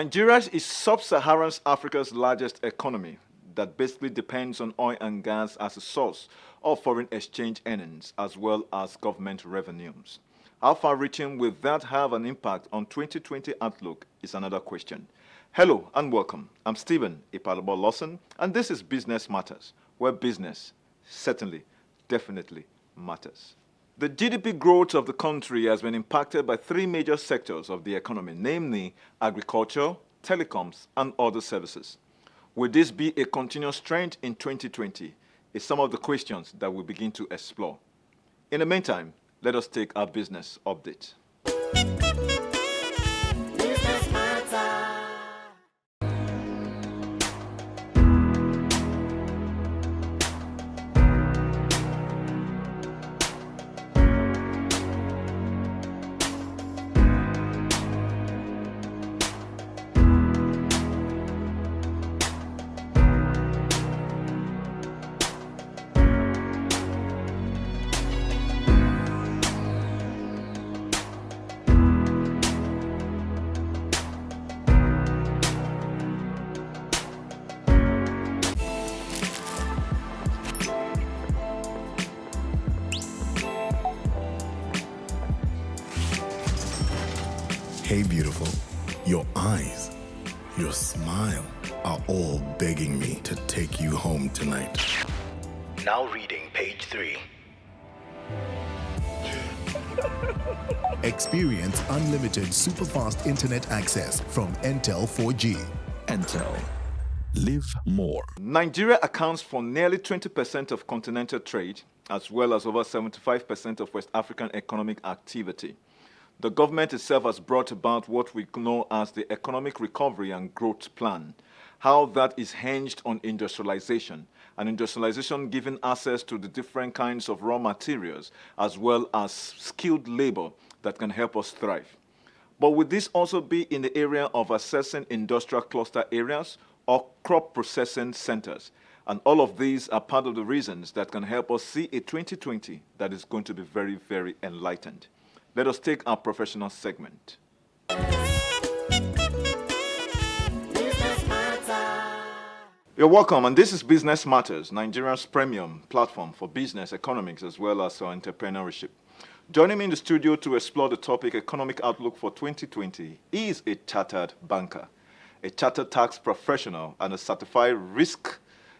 Nigeria is sub-Saharan Africa's largest economy that basically depends on oil and gas as a source of foreign exchange earnings as well as government revenues. How far-reaching will that have an impact on 2020 outlook is another question. Hello and welcome. I'm Stephen Ipalabo Lawson, and this is Business Matters, where business certainly, definitely matters. The GDP growth of the country has been impacted by three major sectors of the economy, namely agriculture, telecoms, and other services. Will this be a continuous trend in 2020? Is some of the questions that we'll begin to explore. In the meantime, let us take our business update. Hey beautiful, your eyes, your smile are all begging me to take you home tonight. Now reading page 3. Experience unlimited superfast internet access from Entel 4G. Entel. Live more. Nigeria accounts for nearly 20% of continental trade, as well as over 75% of West African economic activity. The government itself has brought about what we know as the Economic Recovery and Growth Plan. How that is hinged on industrialization, and industrialization giving access to the different kinds of raw materials as well as skilled labor that can help us thrive. But would this also be in the area of assessing industrial cluster areas or crop processing centers? And all of these are part of the reasons that can help us see a 2020 that is going to be very, very enlightened. Let us take our professional segment. You're welcome, and this is Business Matters, Nigeria's premium platform for business, economics, as well as entrepreneurship. Joining me in the studio to explore the topic Economic Outlook for 2020 is a chartered banker, a chartered tax professional, and a certified risk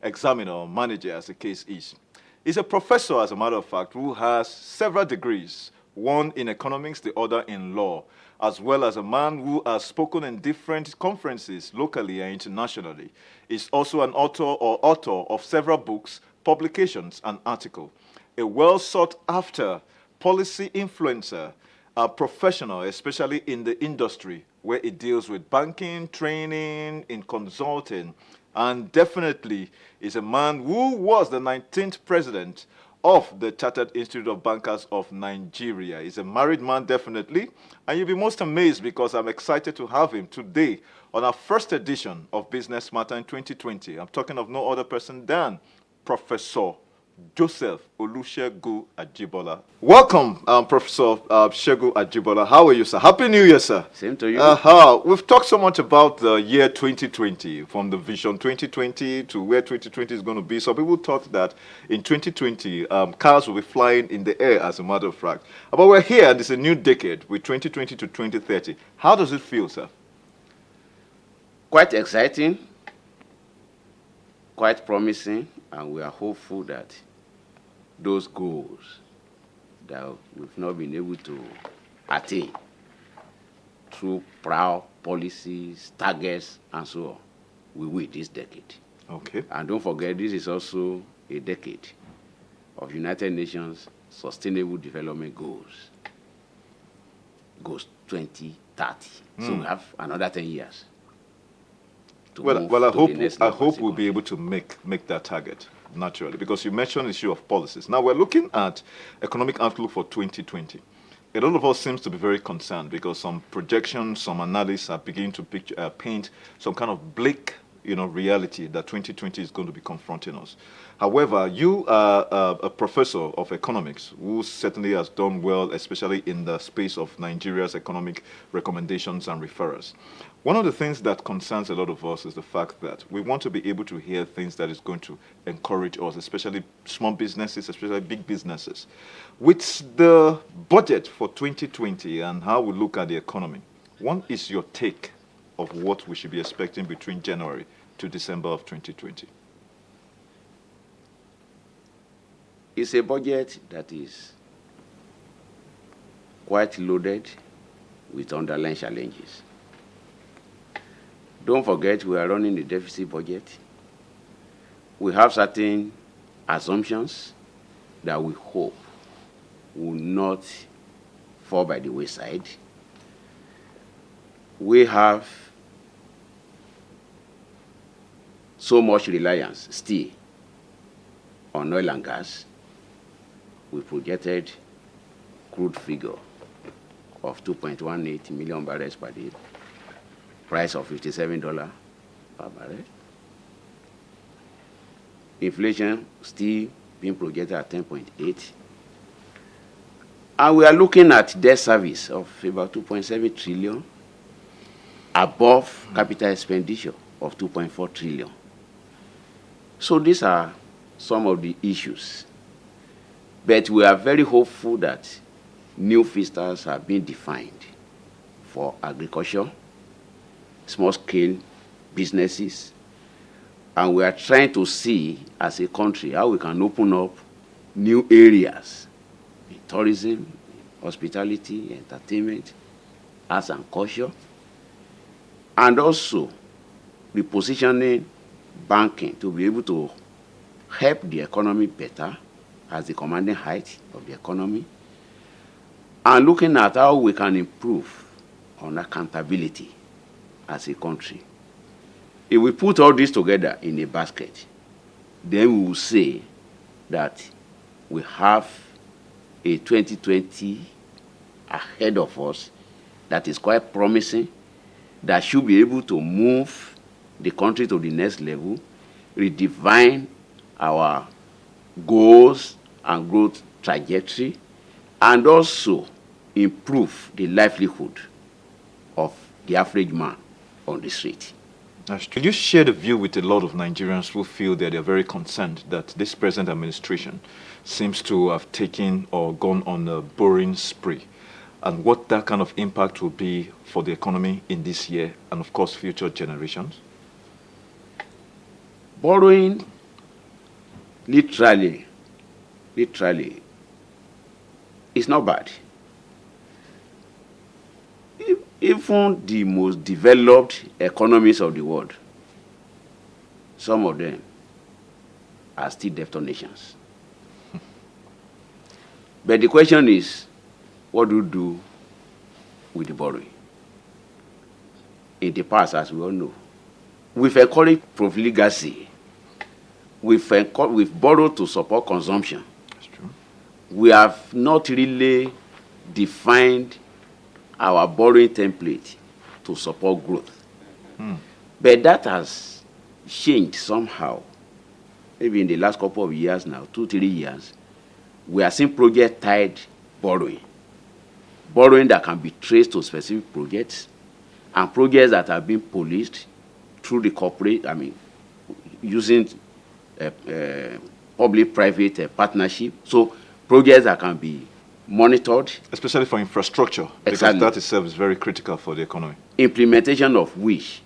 examiner or manager, as the case is. He's a professor, as a matter of fact, who has several degrees, one in economics, the other in law, as well as a man who has spoken in different conferences locally and internationally. He's also an author of several books, publications, and articles. A well-sought-after policy influencer, a professional, especially in the industry, where it deals with banking, training, in consulting, and definitely is a man who was the 19th president of the Chartered Institute of Bankers of Nigeria. He's a married man, definitely, and you'll be most amazed because I'm excited to have him today on our first edition of Business Matter in 2020. I'm talking of no other person than Professor Joseph Olusegun Ajibola. Welcome, Professor Segun Ajibola. How are you, sir? Happy New Year, sir. Same to you. We've talked so much about the year 2020, from the vision 2020 to where 2020 is going to be. So people thought that in 2020, cars will be flying in the air, as a matter of fact. But we're here, and it's a new decade with 2020 to 2030. How does it feel, sir? Quite exciting, quite promising, and we are hopeful that those goals that we've not been able to attain through proud policies, targets, and so on, we will this decade. Okay. And don't forget, this is also a decade of United Nations Sustainable Development Goals 2030. So we have another 10 years. Well, I hope we'll be able to make that target, naturally, because you mentioned the issue of policies. Now, we're looking at economic outlook for 2020. A lot of us seems to be very concerned because some projections, some analysts are beginning to paint some kind of bleak, reality that 2020 is going to be confronting us. However, you are a professor of economics who certainly has done well, especially in the space of Nigeria's economic recommendations and referrals. One of the things that concerns a lot of us is the fact that we want to be able to hear things that is going to encourage us, especially small businesses, especially big businesses. With the budget for 2020 and how we look at the economy, what is your take of what we should be expecting between January to December of 2020? It's a budget that is quite loaded with underlying challenges. Don't forget, we are running a deficit budget. We have certain assumptions that we hope will not fall by the wayside. We have so much reliance still on oil and gas. We projected crude figure of 2.18 million barrels per day, price of $57 per barrel. Inflation still being projected at 10.8. And we are looking at debt service of about 2.7 trillion, above capital expenditure of 2.4 trillion. So these are some of the issues. But we are very hopeful that new vistas have been defined for agriculture, small-scale businesses, and we are trying to see, as a country, how we can open up new areas in tourism, hospitality, entertainment, arts and culture, and also repositioning banking to be able to help the economy better as the commanding height of the economy, and looking at how we can improve on accountability as a country. If we put all this together in a basket, then we will say that we have a 2020 ahead of us that is quite promising, that should be able to move the country to the next level, redefine our goals and growth trajectory, and also improve the livelihood of the average man on the street. Can you share the view with a lot of Nigerians who feel that they're very concerned that this present administration seems to have taken or gone on a borrowing spree, and what that kind of impact will be for the economy in this year and, of course, future generations? Borrowing, literally, is not bad. Even the most developed economies of the world, some of them are still debtor nations. But the question is, what do you do with the borrowing? In the past, as we all know, we've encouraged profligacy. We've borrowed to support consumption. That's true. We have not really defined our borrowing template to support growth. But that has changed somehow. Maybe in the last couple of years now, 2-3 years, we are seeing project-tied borrowing. Borrowing that can be traced to specific projects, and projects that have been policed through the using public-private partnership. So projects that can be monitored. Especially for infrastructure, Exactly. because that itself is very critical for the economy. Implementation of which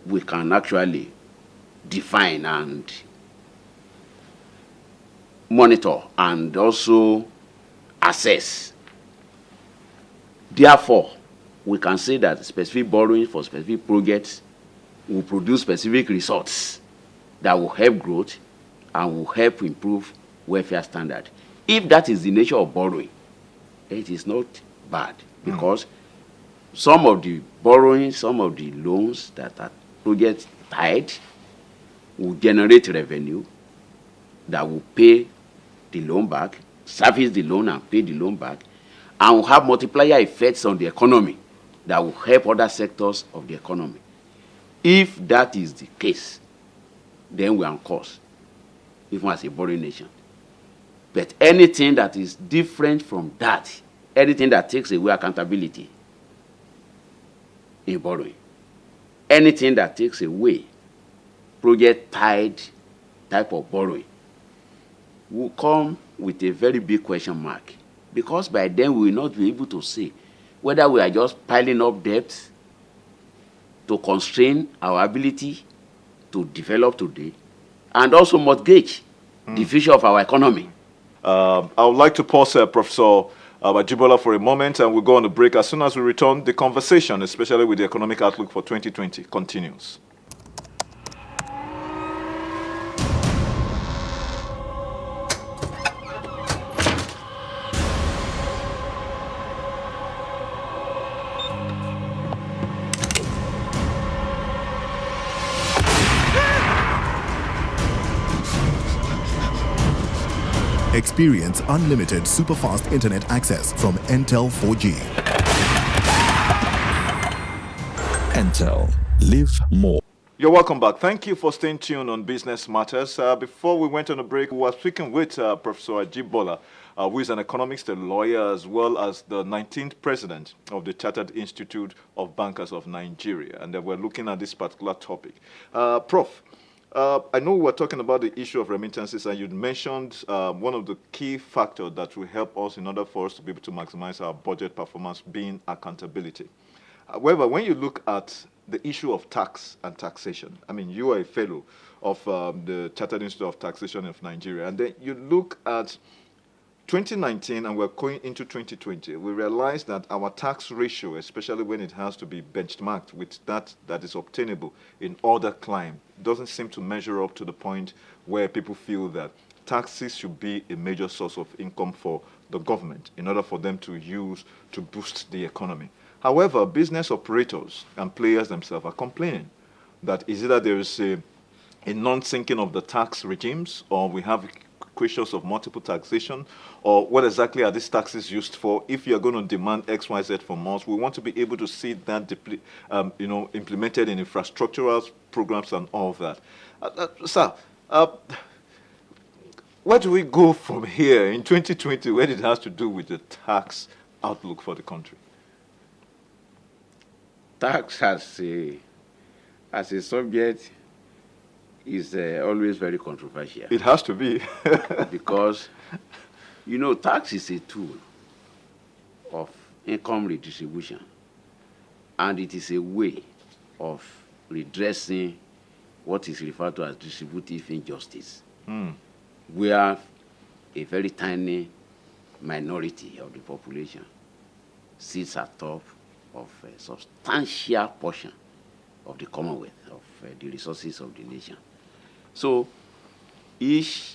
we can actually define and monitor and also assess. Therefore, we can say that specific borrowing for specific projects will produce specific results that will help growth and will help improve welfare standard. If that is the nature of borrowing, it is not bad, because some of the borrowing, some of the loans that are project tied will generate revenue that will pay the loan back, service the loan and pay the loan back, and will have multiplier effects on the economy that will help other sectors of the economy. If that is the case, then we are on course, even as a borrowing nation. But anything that is different from that, anything that takes away accountability in borrowing, anything that takes away project-tied type of borrowing, will come with a very big question mark. Because by then we will not be able to say whether we are just piling up debts to constrain our ability to develop today and also mortgage the future of our economy. I would like to pause Professor Ajibola for a moment, and we'll go on a break. As soon as we return, the conversation, especially with the economic outlook for 2020, continues. Experience unlimited super-fast internet access from Entel 4G. Entel. Live more. You're welcome back. Thank you for staying tuned on Business Matters. Before we went on a break, we were speaking with Professor Ajibola, who is an economist, a lawyer, as well as the 19th president of the Chartered Institute of Bankers of Nigeria. And we're looking at this particular topic. Prof, I know we were talking about the issue of remittances, and you mentioned one of the key factors that will help us in order for us to be able to maximize our budget performance being accountability. However, when you look at the issue of tax and taxation, I mean, you are a fellow of the Chartered Institute of Taxation of Nigeria, and then you look at 2019 and we're going into 2020, we realize that our tax ratio, especially when it has to be benchmarked with that is obtainable in other climes, doesn't seem to measure up to the point where people feel that taxes should be a major source of income for the government in order for them to use to boost the economy. However, business operators and players themselves are complaining that is either there is a non-syncing of the tax regimes, or we have questions of multiple taxation, or what exactly are these taxes used for? If you're going to demand X, Y, Z from us, we want to be able to see that implemented in infrastructural programs and all of that. Sir, where do we go from here in 2020 when it has to do with the tax outlook for the country? Tax as a subject is always very controversial. It has to be. Because, tax is a tool of income redistribution, and it is a way of redressing what is referred to as distributive injustice, where a very tiny minority of the population sits atop of a substantial portion of the Commonwealth, of the resources of the nation. So each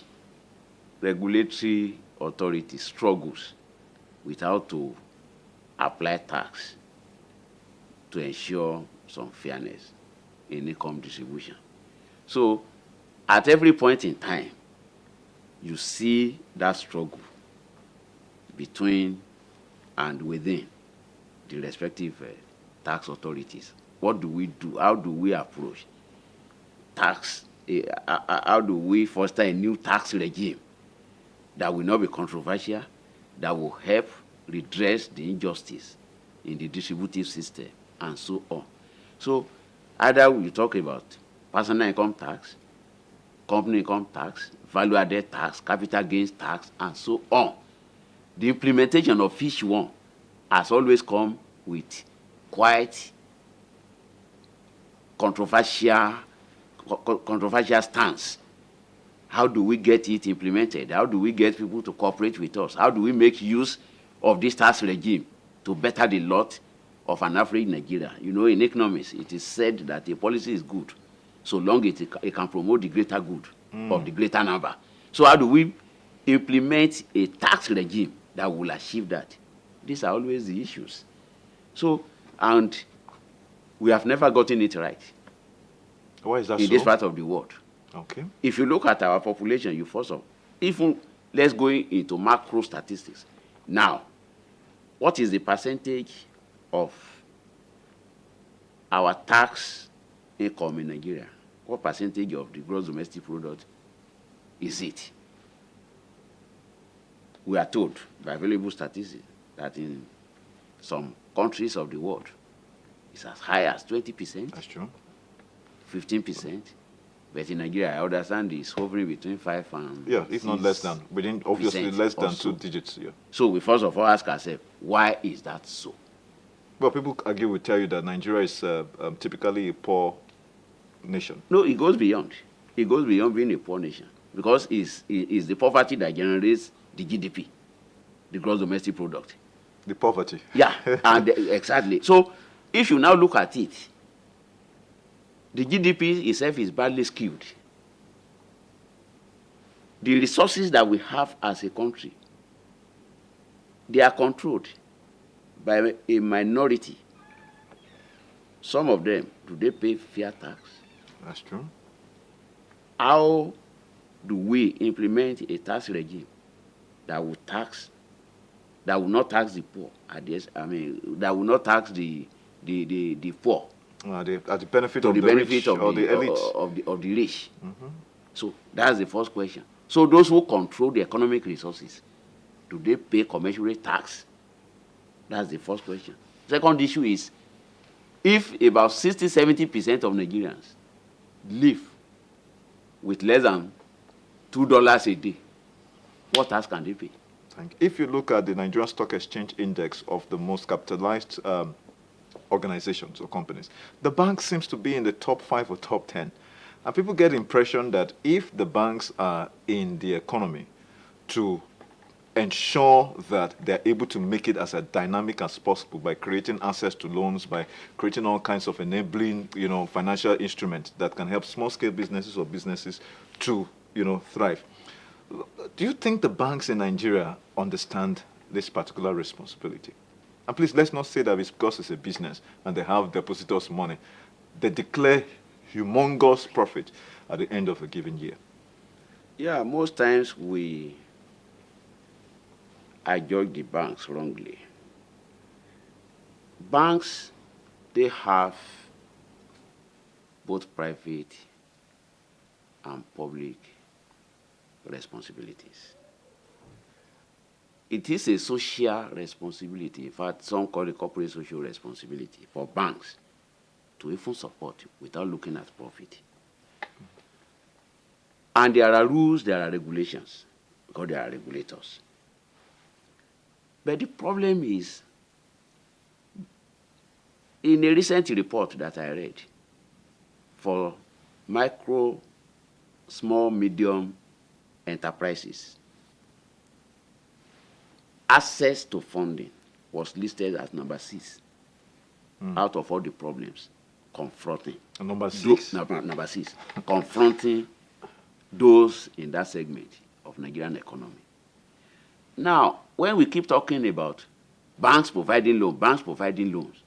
regulatory authority struggles with how to apply tax to ensure some fairness in income distribution. So at every point in time, you see that struggle between and within the respective tax authorities. What do we do? How do we approach tax? How do we foster a new tax regime that will not be controversial, that will help redress the injustice in the distributive system, and so on? So either we talk about personal income tax, company income tax, value-added tax, capital gains tax, and so on. The implementation of each one has always come with quite controversial stance. How do we get it implemented? How do we get people to cooperate with us? How do we make use of this tax regime to better the lot of an average Nigeria? In economics, it is said that a policy is good so long it can promote the greater good of the greater number. So how do we implement a tax regime that will achieve that? These are always the issues. So, and we have never gotten it right. Why is that in so? this part of the world. Okay. If you look at our population, you first of even let's go into macro statistics. Now, what is the percentage of our tax income in Nigeria, what percentage of the gross domestic product is it? We are told by available statistics that in some countries of the world, it's as high as 20%. That's true. 15%. But in Nigeria, I understand it's hovering between 5 and Yeah, if not less than. Within, obviously, less than also. 2 digits. Yeah. So we first of all ask ourselves, why is that so? Well, people again will tell you that Nigeria is typically a poor nation. No, it goes beyond. It goes beyond being a poor nation. Because it's the poverty that generates the GDP, the gross domestic product. The poverty. Yeah, and exactly. So if you now look at it, the GDP itself is badly skewed. The resources that we have as a country, they are controlled by a minority. Some of them, do they pay fair tax? That's true. How do we implement a tax regime that will not tax the poor? That will not tax the poor At the benefit to of the the benefit rich of or the the elite. of the rich. So that's the first question. So those who control the economic resources, do they pay commensurate tax? That's the first question. Second issue is, if about 60-70% of Nigerians live with less than $2 a day, what tax can they pay? If you look at the Nigerian Stock Exchange Index of the most capitalized organizations or companies, the bank seems to be in the top 5 or top 10. And people get the impression that if the banks are in the economy to ensure that they're able to make it as dynamic as possible by creating access to loans, by creating all kinds of enabling, financial instruments that can help small-scale businesses or businesses to, thrive. Do you think the banks in Nigeria understand this particular responsibility? And please, let's not say that it's because it's a business and they have depositors' money. They declare humongous profit at the end of a given year. Yeah, most times I judge the banks wrongly. Banks, they have both private and public responsibilities. It is a social responsibility. In fact, some call it corporate social responsibility for banks to even support without looking at profit. And there are rules, there are regulations, because there are regulators. But the problem is, in a recent report that I read for micro, small, medium enterprises, access to funding was listed as number 6 out of all the problems confronting. Number 6? Number 6, confronting those in that segment of Nigerian economy. Now, when we keep talking about banks providing loans,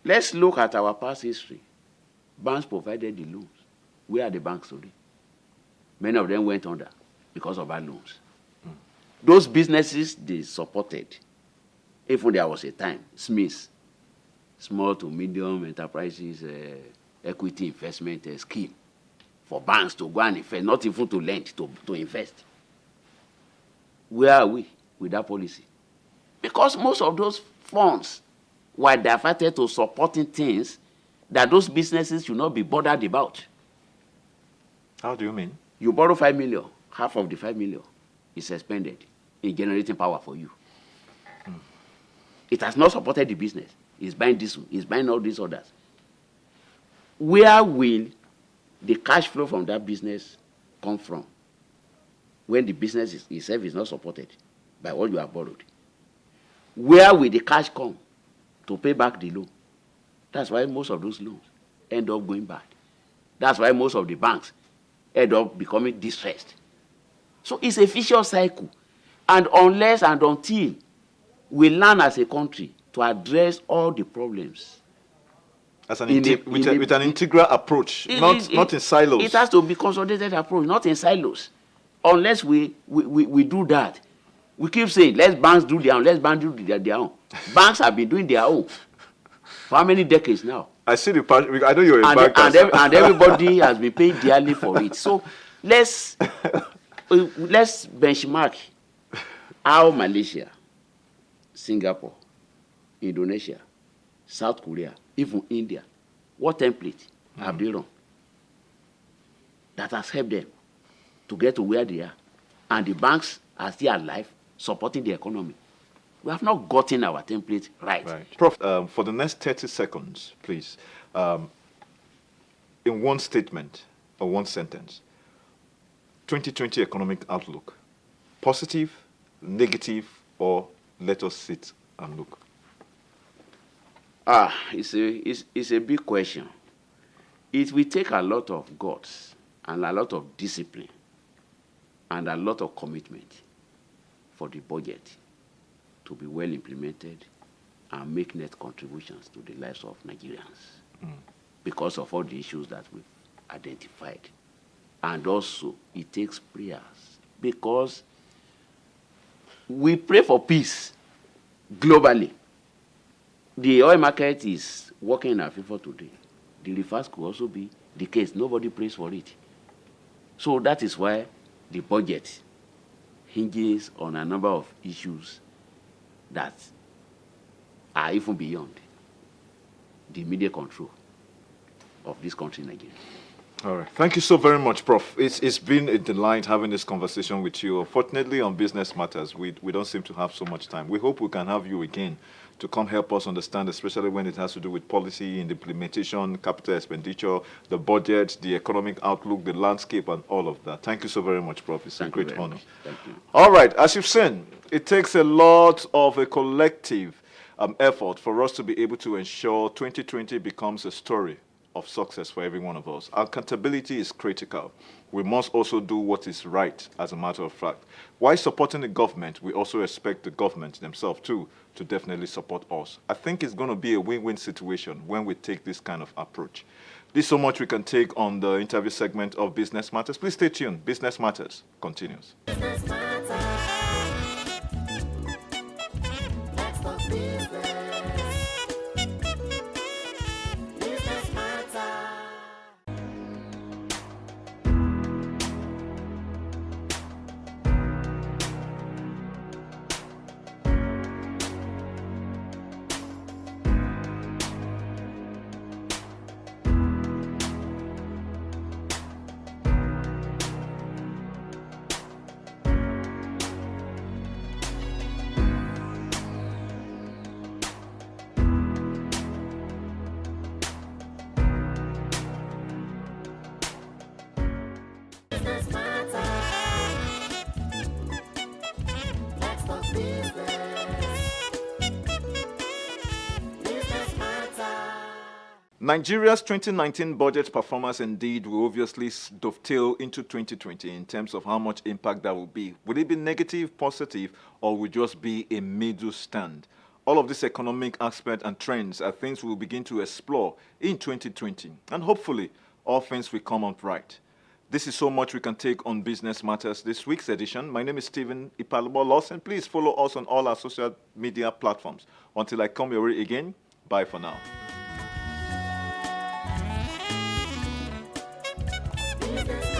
let's look at our past history. Banks provided the loans. Where are the banks today? Many of them went under because of bad loans. Those businesses they supported, even there was a time, SMEs, small to medium enterprises, equity investment scheme for banks to go and invest, not even to lend, to invest. Where are we with that policy? Because most of those funds were diverted to supporting things that those businesses should not be bothered about. How do you mean? You borrow 5 million, half of the 5 million is expended in generating power for you. It has not supported the business. It's buying this, it's buying all these others. Where will the cash flow from that business come from when the business itself is not supported by what you have borrowed? Where will the cash come to pay back the loan? That's why most of those loans end up going bad. That's why most of the banks end up becoming distressed. So it's a vicious cycle. And unless and until we learn as a country to address all the problems As with an integral approach, not in silos. It has to be consolidated approach, not in silos. Unless we do that, we keep saying, let's banks do their own, let's banks do their own. Banks have been doing their own for how many decades now? I see the part. I know you're a and, banker. and everybody has been paying dearly for it. So let's benchmark how Malaysia, Singapore, Indonesia, South Korea, even India, what template have they run that has helped them to get to where they are, and the banks are still alive, supporting the economy. We have not gotten our template right. Prof, for the next 30 seconds, please, in one statement or one sentence, 2020 economic outlook, positive, negative, or let us sit and look? It's a big question. It will take a lot of guts and a lot of discipline and a lot of commitment for the budget to be well implemented and make net contributions to the lives of Nigerians because of all the issues that we've identified. And also, it takes prayers because we pray for peace globally. The oil market is working in our favor today. The reverse could also be the case. Nobody prays for it. So that is why the budget hinges on a number of issues that are even beyond the immediate control of this country, Nigeria. All right. Thank you so very much, Prof. It's been a delight having this conversation with you. Unfortunately, on Business Matters, we don't seem to have so much time. We hope we can have you again to come help us understand, especially when it has to do with policy and implementation, capital expenditure, the budget, the economic outlook, the landscape, and all of that. Thank you so very much, Prof. It's a great honor. Thank you. All right. As you've seen, it takes a lot of a collective effort for us to be able to ensure 2020 becomes a story of success for every one of us. Accountability is critical. We must also do what is right, as a matter of fact. While supporting the government, we also expect the government themselves too to definitely support us. I think it's going to be a win-win situation when we take this kind of approach. There's so much we can take on the interview segment of Business Matters. Please stay tuned. Business Matters continues. Business matters. Let's talk business. Business matters. Business matters. Let's talk business. Business matters. Nigeria's 2019 budget performance indeed will obviously dovetail into 2020 in terms of how much impact that will be. Will it be negative, positive, or will it just be a middle stand? All of these economic aspects and trends are things we'll begin to explore in 2020. And hopefully, all things will come out right. This is so much we can take on Business Matters this week's edition. My name is Stephen Ipalobo-Lawson. Please follow us on all our social media platforms. Until I come your way again, bye for now. Business